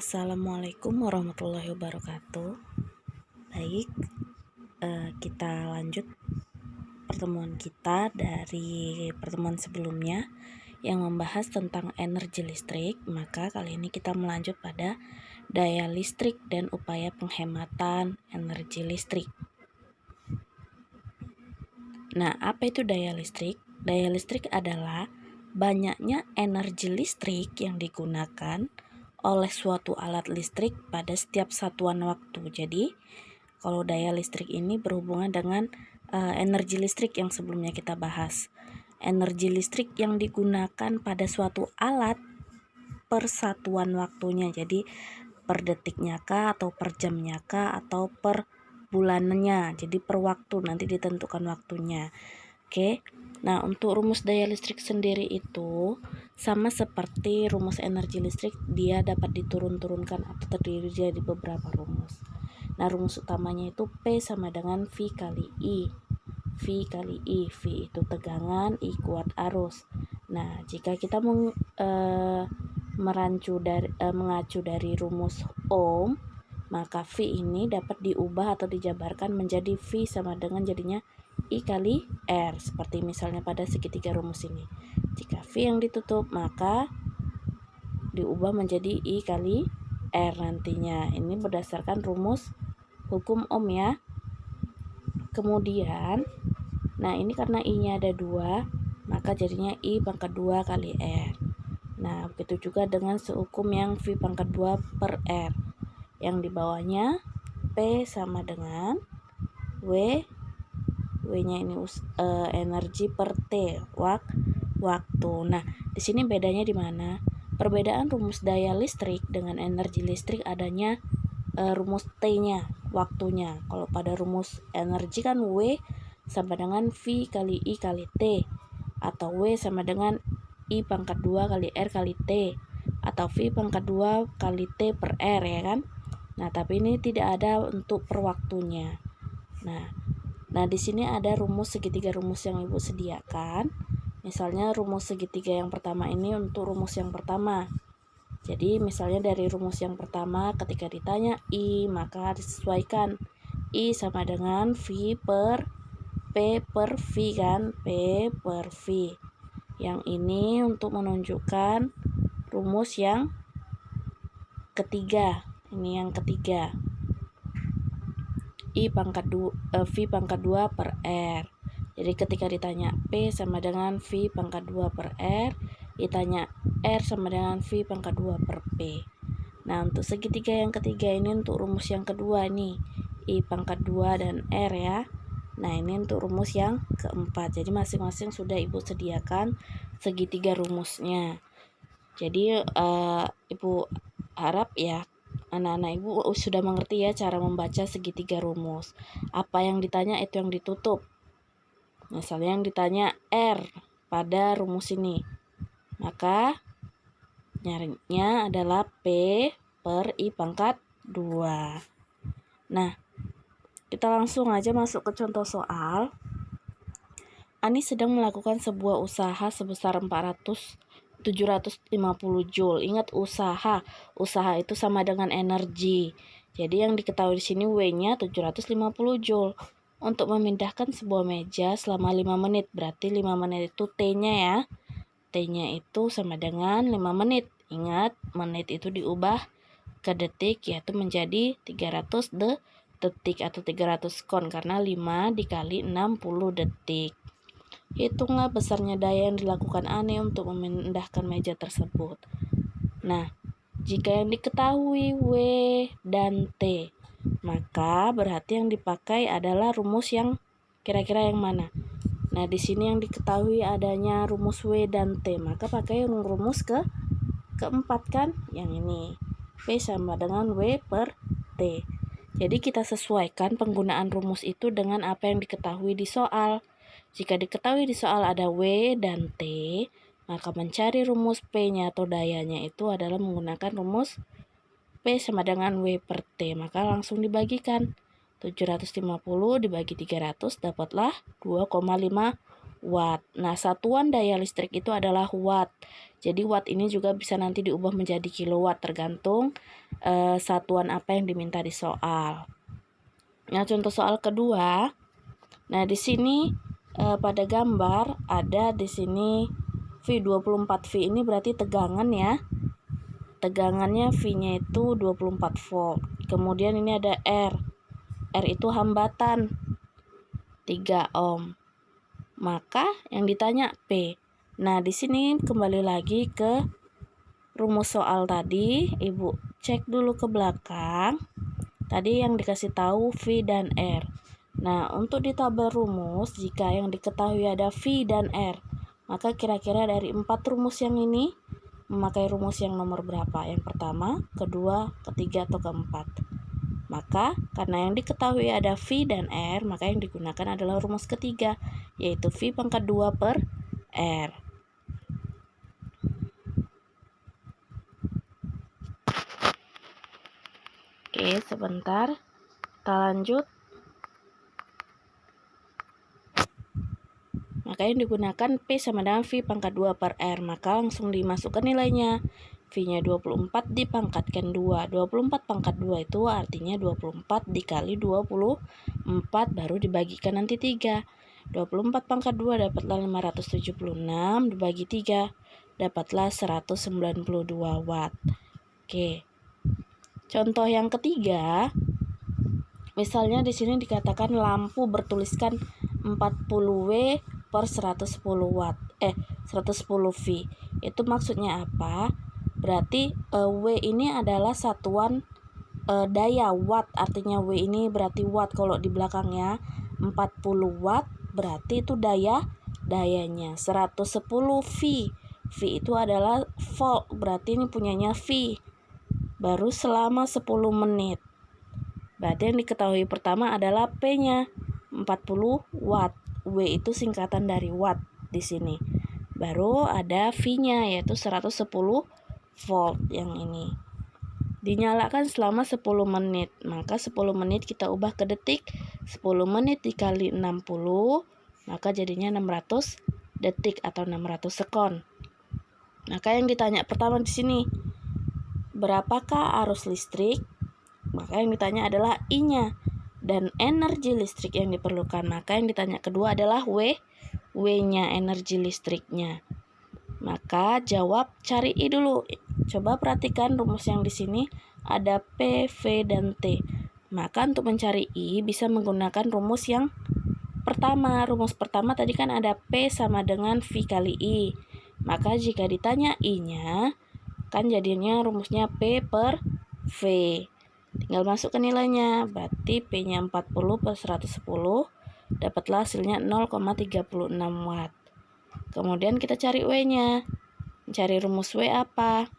Assalamualaikum warahmatullahi wabarakatuh. Baik, kita lanjut pertemuan kita dari pertemuan sebelumnya yang membahas tentang energi listrik. Maka kali ini kita melanjut pada daya listrik dan upaya penghematan energi listrik. Nah, apa itu daya listrik? Daya listrik adalah banyaknya energi listrik yang digunakan oleh suatu alat listrik pada setiap satuan waktu. Jadi, kalau daya listrik ini berhubungan dengan energi listrik yang sebelumnya kita bahas. Energi listrik yang digunakan pada suatu alat per satuan waktunya. Jadi, per detiknya kah, atau per jamnya kah, atau per bulannya. Jadi, per waktu nanti ditentukan waktunya. Oke. Nah, untuk rumus daya listrik sendiri itu sama seperti rumus energi listrik, dia dapat diturun-turunkan atau terdiri dari beberapa rumus. Nah, rumus utamanya itu P sama dengan V kali I. V kali I. V itu tegangan, I kuat arus. Nah, jika kita mengacu dari rumus Ohm, maka V ini dapat diubah atau dijabarkan menjadi V sama dengan jadinya I kali R, seperti misalnya pada segitiga rumus ini. Jika V yang ditutup, maka diubah menjadi I kali R nantinya. Ini berdasarkan rumus hukum Ohm ya. Kemudian, nah ini karena I-nya ada 2, maka jadinya I pangkat 2 kali R. Nah, begitu juga dengan sehukum yang V pangkat 2 per R. Yang di bawahnya P sama dengan W-nya ini energi per T, waktu. Nah, di sini bedanya di mana? Perbedaan rumus daya listrik dengan energi listrik adanya rumus T-nya, waktunya. Kalau pada rumus energi kan W sama dengan V kali I kali T, atau W sama dengan I pangkat 2 kali R kali T, atau V pangkat 2 kali T per R, ya kan? Nah, tapi ini tidak ada untuk per waktunya. Nah, di sini ada rumus segitiga rumus yang Ibu sediakan. Misalnya rumus segitiga yang pertama ini untuk rumus yang pertama. Jadi misalnya dari rumus yang pertama ketika ditanya I, maka disesuaikan I sama dengan V per P per V kan, P per V. Yang ini untuk menunjukkan rumus yang ketiga. Ini yang ketiga. V pangkat 2 per R. Jadi ketika ditanya P sama dengan V pangkat 2 per R, ditanya R sama dengan V pangkat 2 per P. Nah, untuk segitiga yang ketiga ini untuk rumus yang kedua nih, I pangkat 2 dan R ya. Nah, ini untuk rumus yang keempat. Jadi masing-masing sudah Ibu sediakan segitiga rumusnya. Jadi Ibu harap ya anak-anak Ibu sudah mengerti ya cara membaca segitiga rumus. Apa yang ditanya itu yang ditutup. Misalnya yang ditanya R pada rumus ini, maka nyarinya adalah P per I pangkat 2. Nah, kita langsung aja masuk ke contoh soal. Ani sedang melakukan sebuah usaha sebesar 750 Joule. Ingat usaha itu sama dengan energi. Jadi yang diketahui di sini W-nya 750 Joule. Untuk memindahkan sebuah meja selama 5 menit, berarti 5 menit itu T-nya ya. T-nya itu sama dengan 5 menit. Ingat, menit itu diubah ke detik, yaitu menjadi 300 detik atau 300 kon, karena 5 dikali 60 detik. Hitunglah besarnya daya yang dilakukan Ani untuk memindahkan meja tersebut. Nah, jika yang diketahui W dan T, maka berarti yang dipakai adalah rumus yang kira-kira yang mana? Nah, di sini yang diketahui adanya rumus W dan T, maka pakai rumus keempat kan? Yang ini. P sama dengan W per T. Jadi kita sesuaikan penggunaan rumus itu dengan apa yang diketahui di soal. Jika diketahui di soal ada W dan T, maka mencari rumus P-nya atau dayanya itu adalah menggunakan rumus P sama dengan W per T. Maka langsung dibagikan. 750 dibagi 300 dapatlah 2,5 watt. Nah, satuan daya listrik itu adalah watt. Jadi watt ini juga bisa nanti diubah menjadi kilowatt tergantung satuan apa yang diminta di soal. Nah, contoh soal kedua. Nah, di sini pada gambar ada di sini V 24 V ini berarti tegangan ya. Tegangannya V-nya itu 24 volt. Kemudian ini ada R. R itu hambatan 3 ohm. Maka yang ditanya P. Nah, di sini kembali lagi ke rumus soal tadi. Ibu cek dulu ke belakang. Tadi yang dikasih tahu V dan R. Nah, untuk di tabel rumus, jika yang diketahui ada V dan R, maka kira-kira dari 4 rumus yang ini, memakai rumus yang nomor berapa? Yang pertama, kedua, ketiga, atau keempat? Maka, karena yang diketahui ada V dan R, maka yang digunakan adalah rumus ketiga, yaitu V pangkat 2 per R. Oke, sebentar. Kita lanjut. Maka yang digunakan P sama dengan V pangkat 2 per R. Maka langsung dimasukkan nilainya. V-nya 24 dipangkatkan 2. 24 pangkat 2 itu artinya 24 dikali 24 baru dibagikan nanti 3. 24 pangkat 2 dapatlah 576 dibagi 3. Dapatlah 192 watt. Oke. Contoh yang ketiga. Misalnya di sini dikatakan lampu bertuliskan 40W per 110 watt. 110 V. Itu maksudnya apa? Berarti W ini adalah satuan daya watt. Artinya W ini berarti watt kalau di belakangnya 40 watt berarti itu dayanya 110 V. V itu adalah volt, berarti ini punyanya V. Baru selama 10 menit. Berarti yang diketahui pertama adalah P-nya 40 watt. W itu singkatan dari watt di sini. Baru ada V-nya yaitu 110 volt yang ini. Dinyalakan selama 10 menit. Maka 10 menit kita ubah ke detik. 10 menit dikali 60, maka jadinya 600 detik atau 600 sekon. Maka yang ditanya pertama di sini, berapakah arus listrik? Maka yang ditanya adalah I-nya dan energi listrik yang diperlukan. Maka yang ditanya kedua adalah W-nya, energi listriknya. Maka jawab cari I dulu. Coba perhatikan rumus yang di sini ada P, V, dan T. Maka untuk mencari I bisa menggunakan rumus yang pertama. Rumus pertama tadi kan ada P sama dengan V kali I. Maka jika ditanya I-nya, kan jadinya rumusnya P per V. Tinggal masukkan nilainya. Berarti P-nya 40 per 110. Dapatlah hasilnya 0,36 watt. Kemudian kita cari W-nya. Cari rumus W apa?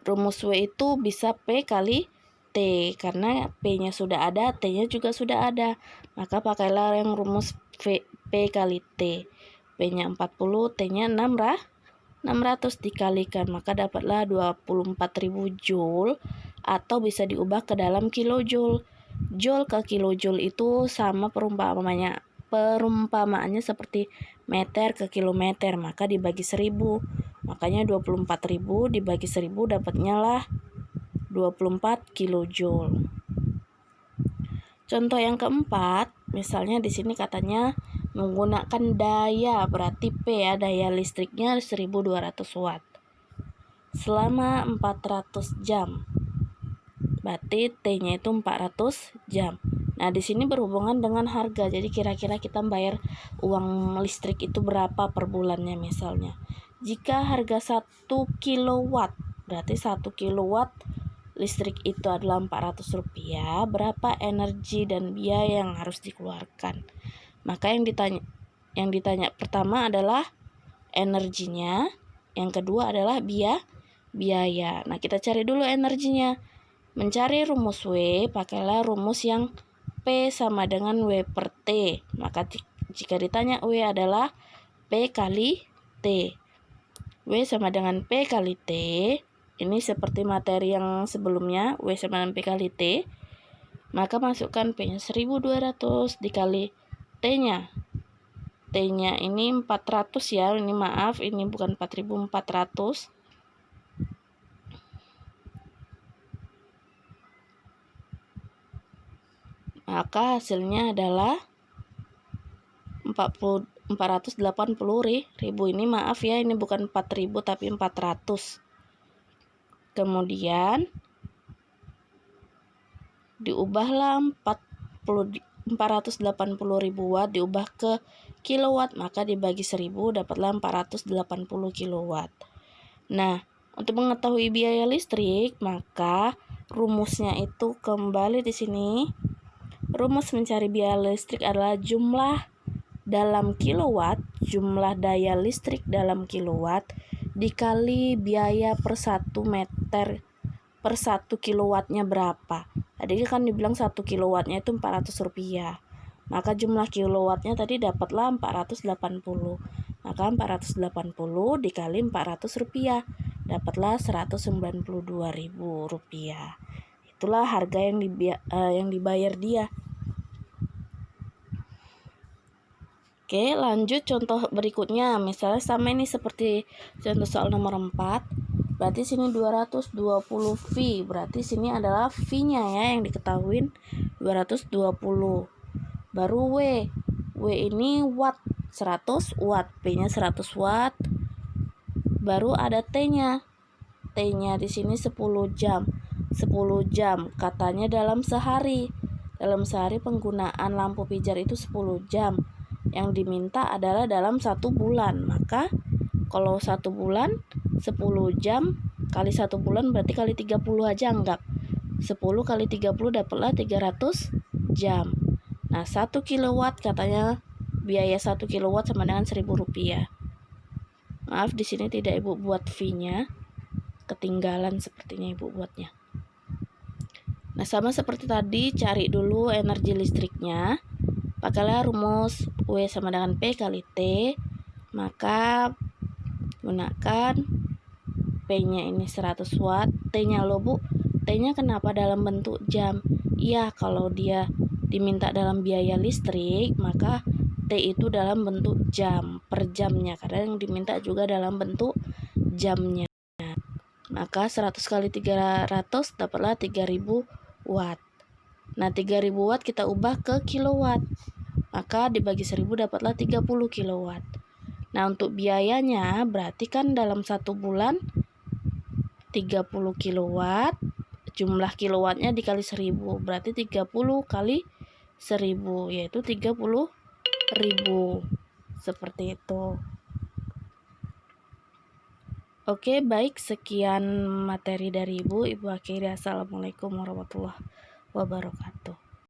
Rumus W itu bisa P kali T. Karena P-nya sudah ada, T-nya juga sudah ada. Maka pakailah yang rumus P kali T. P-nya 40, T-nya 600 dikalikan. Maka dapatlah 24.000 Joule. Atau bisa diubah ke dalam kilojoule. Joule ke kilojoule itu sama perumpamaannya seperti meter ke kilometer, maka dibagi 1000. Makanya 24.000 dibagi 1000 dapatnya lah 24 kilojoule. Contoh yang keempat, misalnya di sini katanya menggunakan daya, berarti P ya, daya listriknya 1200 watt. Selama 400 jam. Berarti T-nya itu 400 jam. Nah, di sini berhubungan dengan harga. Jadi kira-kira kita bayar uang listrik itu berapa per bulannya misalnya. Jika harga 1 kilowatt, berarti 1 kilowatt listrik itu adalah Rp400. Berapa energi dan biaya yang harus dikeluarkan? Maka yang ditanya pertama adalah energinya, yang kedua adalah biaya. Nah, kita cari dulu energinya. Mencari rumus W, pakailah rumus yang P sama dengan W per T. Maka jika ditanya W adalah P kali T. W sama dengan P kali T. Ini seperti materi yang sebelumnya, W sama dengan P kali T. Maka masukkan P-nya 1200 dikali T-nya. T-nya ini 400 ya, ini maaf, ini bukan 4000, 400. maka hasilnya adalah 480.000. Ini maaf ya, ini bukan 4.000 tapi 400. Kemudian diubahlah 480.000 watt diubah ke kilowatt, maka dibagi 1000 dapatlah 480 kilowatt. Nah, untuk mengetahui biaya listrik, maka rumusnya itu kembali di sini. Rumus mencari biaya listrik adalah jumlah dalam kilowatt, jumlah daya listrik dalam kilowatt dikali biaya per 1 meter per 1 kilowattnya berapa. Tadi kan dibilang 1 kilowattnya itu 400 rupiah. Maka jumlah kilowattnya tadi dapatlah 480. Maka 480 dikali 400 rupiah dapatlah 192.000 rupiah. Itulah harga yang dibayar dia. Oke, lanjut contoh berikutnya. Misalnya sama ini seperti contoh soal nomor 4. Berarti sini 220 V. Berarti sini adalah V-nya ya yang diketahui 220. Baru W. W ini watt, 100 watt. P-nya 100 watt. Baru ada T-nya. T-nya di sini 10 jam. 10 jam katanya dalam sehari. Dalam sehari penggunaan lampu pijar itu 10 jam. Yang diminta adalah dalam 1 bulan. Maka kalau 1 bulan 10 jam kali 1 bulan berarti kali 30 aja anggap. 10 kali 30 dapatlah 300 jam. Nah, 1 kilowatt katanya biaya 1 kilowatt sama dengan 1.000 rupiah. Maaf di sini tidak Ibu buat V-nya. Ketinggalan sepertinya Ibu buatnya. Nah, sama seperti tadi, cari dulu energi listriknya. Pakailah rumus W sama dengan P kali T. Maka gunakan P-nya ini 100 watt. T-nya loh Bu. T-nya kenapa dalam bentuk jam? Iya, kalau dia diminta dalam biaya listrik, maka T itu dalam bentuk jam per jamnya. Karena yang diminta juga dalam bentuk jamnya. Maka 100 kali 300 dapatlah 3000 watt. Nah, 3000 watt kita ubah ke kilowatt. Maka dibagi 1000 dapatlah 30 kilowatt. Nah, untuk biayanya berarti kan dalam 1 bulan 30 kilowatt, jumlah kilowattnya dikali 1000, berarti 30 kali 1000 yaitu 30.000. Seperti itu. Oke, baik, sekian materi dari Ibu. Ibu akhiri. Assalamualaikum warahmatullahi wabarakatuh.